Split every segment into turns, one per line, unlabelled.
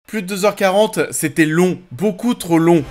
Plus de 2h40, c'était long, beaucoup trop long.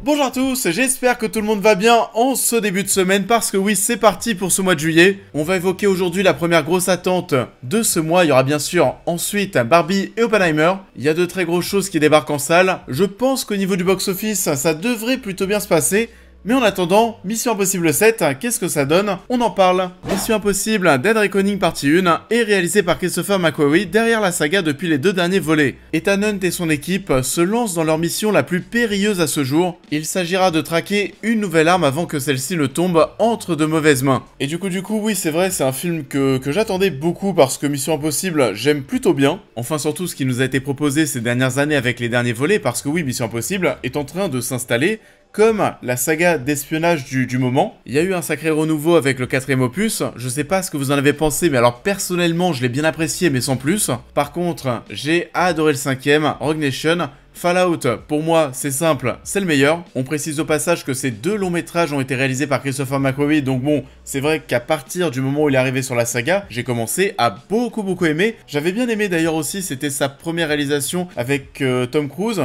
Bonjour à tous, j'espère que tout le monde va bien en ce début de semaine parce que oui, c'est parti pour ce mois de juillet. On va évoquer aujourd'hui la première grosse attente de ce mois. Il y aura bien sûr ensuite Barbie et Oppenheimer. Il y a de très grosses choses qui débarquent en salle. Je pense qu'au niveau du box-office, ça devrait plutôt bien se passer. Mais en attendant, Mission Impossible 7, qu'est-ce que ça donne? On en parle. Mission Impossible Dead Reckoning partie 1 est réalisée par Christopher McQuarrie derrière la saga depuis les 2 derniers volets. Ethan Hunt et son équipe se lancent dans leur mission la plus périlleuse à ce jour. Il s'agira de traquer une nouvelle arme avant que celle-ci ne tombe entre de mauvaises mains. Et du coup, oui, c'est vrai, c'est un film que j'attendais beaucoup parce que Mission Impossible, j'aime plutôt bien. Enfin, surtout ce qui nous a été proposé ces dernières années avec les derniers volets parce que oui, Mission Impossible est en train de s'installer comme la saga d'espionnage du moment. Il y a eu un sacré renouveau avec le 4ème opus, je sais pas ce que vous en avez pensé, mais alors personnellement je l'ai bien apprécié mais sans plus. Par contre, j'ai adoré le 5ème, Rogue Nation. Fallout, pour moi, c'est simple, c'est le meilleur. On précise au passage que ces 2 longs métrages ont été réalisés par Christopher McQuarrie, donc bon, c'est vrai qu'à partir du moment où il est arrivé sur la saga, j'ai commencé à beaucoup aimer. J'avais bien aimé d'ailleurs aussi, c'était sa première réalisation avec Tom Cruise.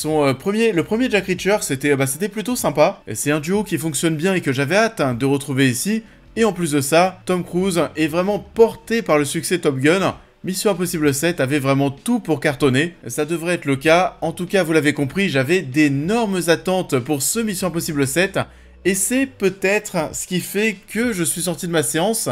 Le premier Jack Reacher, c'était plutôt sympa. C'est un duo qui fonctionne bien et que j'avais hâte de retrouver ici. Et en plus de ça, Tom Cruise est vraiment porté par le succès Top Gun. Mission Impossible 7 avait vraiment tout pour cartonner, ça devrait être le cas, en tout cas vous l'avez compris, j'avais d'énormes attentes pour ce Mission Impossible 7, et c'est peut-être ce qui fait que je suis sorti de ma séance,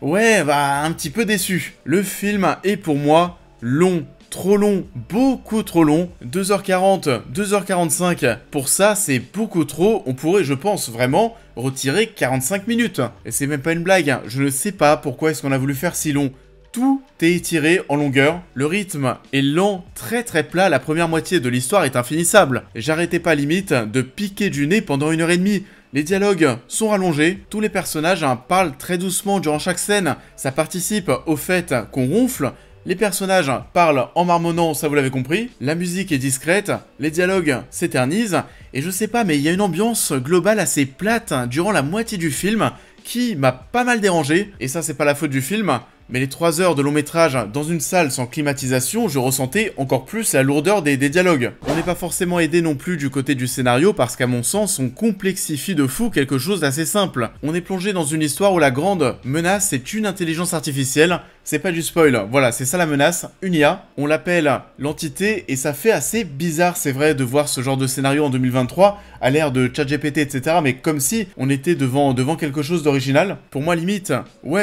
un petit peu déçu. Le film est pour moi long, trop long, beaucoup trop long, 2h40, 2h45, pour ça c'est beaucoup trop, on pourrait je pense vraiment retirer 45 minutes. Et c'est même pas une blague, je ne sais pas pourquoi est-ce qu'on a voulu faire si long. Tout est étiré en longueur, le rythme est lent, très plat, la première moitié de l'histoire est infinissable. J'arrêtais pas limite de piquer du nez pendant 1h30. Les dialogues sont rallongés, tous les personnages parlent très doucement durant chaque scène, ça participe au fait qu'on ronfle. Les personnages parlent en marmonnant, ça vous l'avez compris, la musique est discrète, les dialogues s'éternisent, et je sais pas mais il y a une ambiance globale assez plate durant la moitié du film qui m'a pas mal dérangé, et ça c'est pas la faute du film. Mais les 3 heures de long métrage dans une salle sans climatisation, je ressentais encore plus la lourdeur des dialogues. On n'est pas forcément aidé non plus du côté du scénario parce qu'à mon sens, on complexifie de fou quelque chose d'assez simple. On est plongé dans une histoire où la grande menace est une intelligence artificielle. C'est pas du spoil, voilà, c'est ça la menace, une IA. On l'appelle l'entité et ça fait assez bizarre, c'est vrai, de voir ce genre de scénario en 2023 à l'ère de ChatGPT, etc. Mais comme si on était devant quelque chose d'original. Pour moi, limite,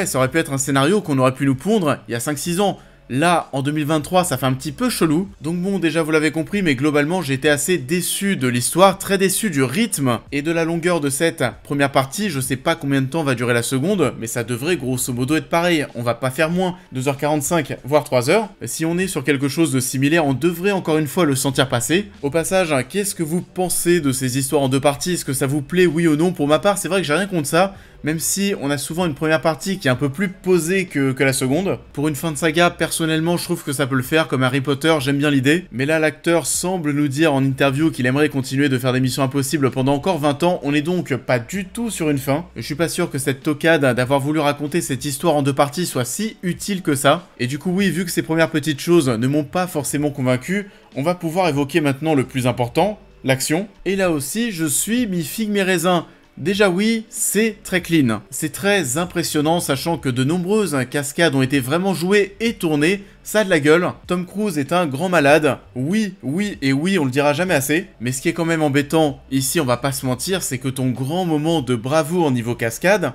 ça aurait pu être un scénario qu'on aurait pu nous pondre il y a 5-6 ans. Là, en 2023, ça fait un petit peu chelou. Donc bon, déjà vous l'avez compris, mais globalement, j'ai été assez déçu de l'histoire, très déçu du rythme et de la longueur de cette première partie. Je sais pas combien de temps va durer la seconde, mais ça devrait grosso modo être pareil. On va pas faire moins, 2h45, voire 3h. Si on est sur quelque chose de similaire, on devrait encore une fois le sentir passer. Au passage, qu'est-ce que vous pensez de ces histoires en 2 parties? Est-ce que ça vous plaît, oui ou non? Pour ma part, c'est vrai que j'ai rien contre ça. Même si on a souvent une première partie qui est un peu plus posée que la seconde. Pour une fin de saga, personnellement, je trouve que ça peut le faire, comme Harry Potter, j'aime bien l'idée. Mais là, l'acteur semble nous dire en interview qu'il aimerait continuer de faire des missions impossibles pendant encore 20 ans. On est donc pas du tout sur une fin. Je suis pas sûr que cette tocade d'avoir voulu raconter cette histoire en 2 parties soit si utile que ça. Et du coup, oui, vu que ces premières petites choses ne m'ont pas forcément convaincu, on va pouvoir évoquer maintenant le plus important, l'action. Et là aussi, je suis mi-figue mi-raisin. Déjà oui, c'est très clean. C'est très impressionnant, sachant que de nombreuses cascades ont été vraiment jouées et tournées. Ça a de la gueule. Tom Cruise est un grand malade. Oui, on le dira jamais assez. Mais ce qui est quand même embêtant, ici on va pas se mentir, c'est que ton grand moment de bravoure niveau cascade,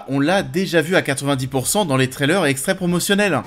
on l'a déjà vu à 90% dans les trailers et extraits promotionnels.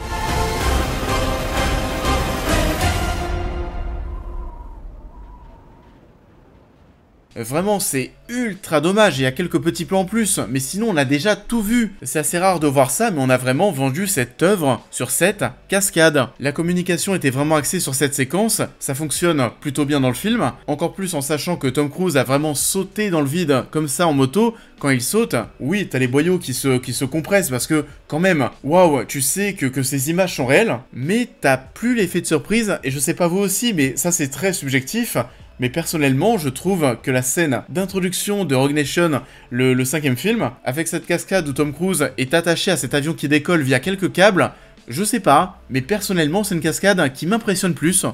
Vraiment, c'est ultra dommage, il y a quelques petits plans en plus, mais sinon on a déjà tout vu. C'est assez rare de voir ça, mais on a vraiment vendu cette œuvre sur cette cascade. La communication était vraiment axée sur cette séquence, ça fonctionne plutôt bien dans le film, encore plus en sachant que Tom Cruise a vraiment sauté dans le vide comme ça en moto. Quand il saute, oui, t'as les boyaux qui se compressent parce que quand même, waouh, tu sais que ces images sont réelles, mais t'as plus l'effet de surprise, et je sais pas vous aussi, mais ça c'est très subjectif. mais personnellement, je trouve que la scène d'introduction de Rogue Nation, le 5e film, avec cette cascade où Tom Cruise est attaché à cet avion qui décolle via quelques câbles, je sais pas, mais personnellement, c'est une cascade qui m'impressionne plus.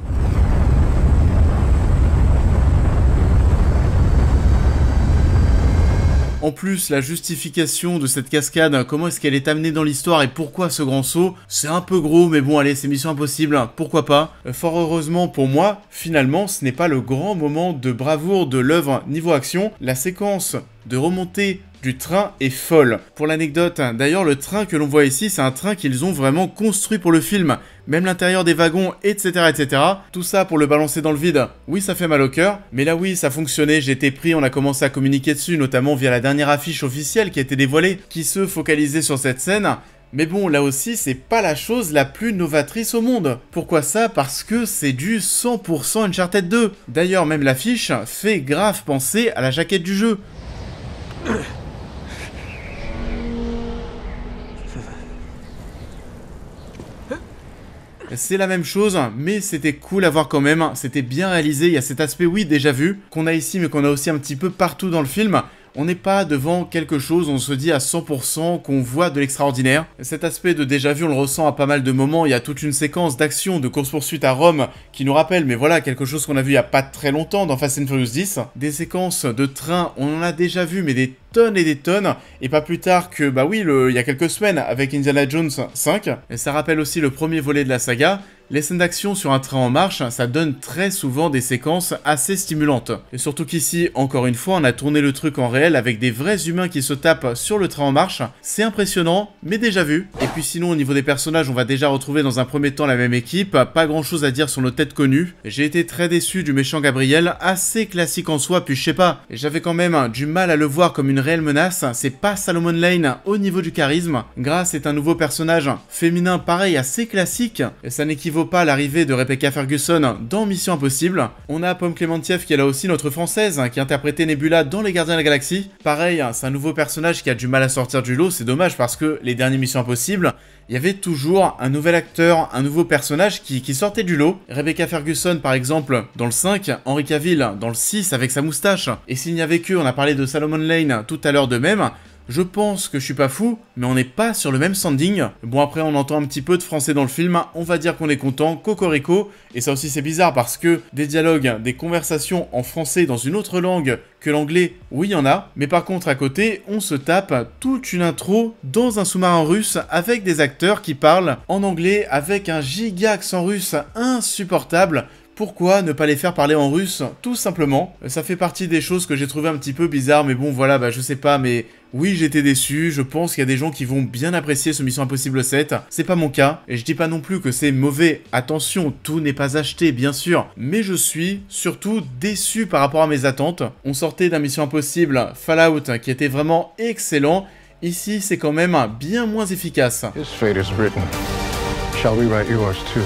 En plus, la justification de cette cascade, comment est-ce qu'elle est amenée dans l'histoire et pourquoi ce grand saut, c'est un peu gros, mais bon allez, c'est Mission Impossible, pourquoi pas. Fort heureusement pour moi, finalement, ce n'est pas le grand moment de bravoure de l'œuvre niveau action. La séquence de remontée du train est folle. Pour l'anecdote, d'ailleurs, le train que l'on voit ici, c'est un train qu'ils ont vraiment construit pour le film. Même l'intérieur des wagons, etc., etc. Tout ça pour le balancer dans le vide. Oui, ça fait mal au cœur, mais là oui, ça fonctionnait, j'ai été pris, on a commencé à communiquer dessus, notamment via la dernière affiche officielle qui a été dévoilée, qui se focalisait sur cette scène. Mais bon, là aussi, c'est pas la chose la plus novatrice au monde. Pourquoi ça? Parce que c'est du 100% Uncharted 2. D'ailleurs, même l'affiche fait grave penser à la jaquette du jeu. C'est la même chose, mais c'était cool à voir quand même, c'était bien réalisé, il y a cet aspect oui déjà vu, qu'on a ici mais qu'on a aussi un petit peu partout dans le film. On n'est pas devant quelque chose, on se dit à 100% qu'on voit de l'extraordinaire. Cet aspect de déjà vu, on le ressent à pas mal de moments, il y a toute une séquence d'action, de course-poursuite à Rome, qui nous rappelle, mais voilà, quelque chose qu'on a vu il y a pas très longtemps dans Fast and Furious 10. Des séquences de train, on en a déjà vu, mais des tonnes et des tonnes, et pas plus tard que, bah oui, il y a quelques semaines, avec Indiana Jones 5. Et ça rappelle aussi le premier volet de la saga. Les scènes d'action sur un train en marche, ça donne très souvent des séquences assez stimulantes. Et surtout qu'ici, encore une fois, on a tourné le truc en réel avec des vrais humains qui se tapent sur le train en marche. C'est impressionnant, mais déjà vu. Et puis sinon, au niveau des personnages, on va déjà retrouver dans un premier temps la même équipe. Pas grand chose à dire sur nos têtes connues. J'ai été très déçu du méchant Gabriel, assez classique en soi, puis je sais pas. J'avais quand même du mal à le voir comme une réelle menace. C'est pas Solomon Lane au niveau du charisme. Grace est un nouveau personnage féminin pareil, assez classique. Et ça n'équivaut pas à l'arrivée de Rebecca Ferguson dans Mission Impossible. On a Pomme Clémentieff qui est là aussi notre française, qui interprétait Nebula dans Les Gardiens de la Galaxie. Pareil, c'est un nouveau personnage qui a du mal à sortir du lot, c'est dommage parce que les dernières Missions Impossibles, il y avait toujours un nouvel acteur, un nouveau personnage qui sortait du lot. Rebecca Ferguson par exemple dans le 5, Henry Cavill dans le 6 avec sa moustache. Et s'il n'y avait que, on a parlé de Solomon Lane tout à l'heure de même. Je pense que je suis pas fou, mais on n'est pas sur le même standing. Bon après on entend un petit peu de français dans le film, on va dire qu'on est content, cocorico, et ça aussi c'est bizarre parce que des dialogues, des conversations en français dans une autre langue que l'anglais, oui il y en a, mais par contre à côté, on se tape toute une intro dans un sous-marin russe avec des acteurs qui parlent en anglais avec un giga accent russe insupportable. Pourquoi ne pas les faire parler en russe, tout simplement? Ça fait partie des choses que j'ai trouvé un petit peu bizarres, mais bon voilà, bah je sais pas, mais oui j'étais déçu, je pense qu'il y a des gens qui vont bien apprécier ce Mission Impossible 7, c'est pas mon cas, et je dis pas non plus que c'est mauvais, attention, tout n'est pas acheté bien sûr, mais je suis surtout déçu par rapport à mes attentes. On sortait d'un Mission Impossible Fallout qui était vraiment excellent, ici c'est quand même bien moins efficace.
His fate is written. Shall we write yours too?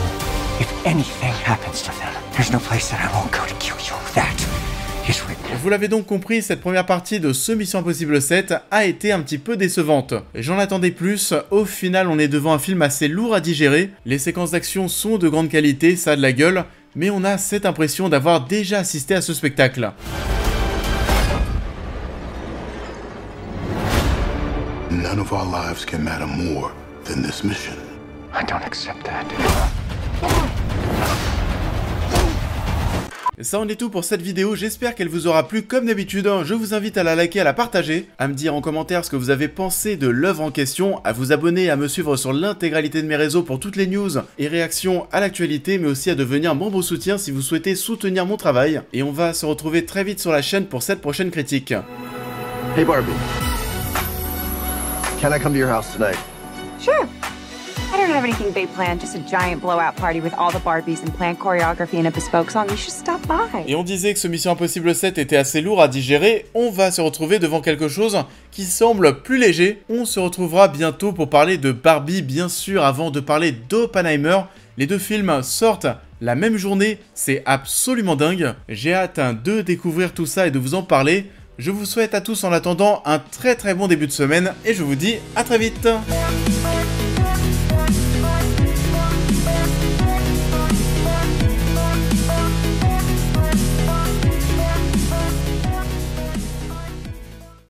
If anything happens to them, there's no place that I won't go to kill you. That is written.
Vous l'avez donc compris, cette première partie de ce Mission Impossible 7 a été un petit peu décevante. J'en attendais plus, au final on est devant un film assez lourd à digérer, les séquences d'action sont de grande qualité, ça a de la gueule, mais on a cette impression d'avoir déjà assisté à ce spectacle.
None of our lives can matter more than this mission.
I don't accept that.
Ça en est tout pour cette vidéo, j'espère qu'elle vous aura plu comme d'habitude, je vous invite à la liker, à la partager, à me dire en commentaire ce que vous avez pensé de l'œuvre en question, à vous abonner, à me suivre sur l'intégralité de mes réseaux pour toutes les news et réactions à l'actualité, mais aussi à devenir membre soutien si vous souhaitez soutenir mon travail, et on va se retrouver très vite sur la chaîne pour cette prochaine critique.
Hey Barbie, can I come to your house tonight?
Sure. I don't have anything big planned, just a giant blowout party with all the Barbies and planned choreography and a bespoke song. You should stop by.
Et on disait que ce Mission Impossible 7 était assez lourd à digérer, on va se retrouver devant quelque chose qui semble plus léger. On se retrouvera bientôt pour parler de Barbie, bien sûr, avant de parler d'Oppenheimer. Les deux films sortent la même journée, c'est absolument dingue. J'ai hâte de découvrir tout ça et de vous en parler. Je vous souhaite à tous en attendant un très bon début de semaine et je vous dis à très vite.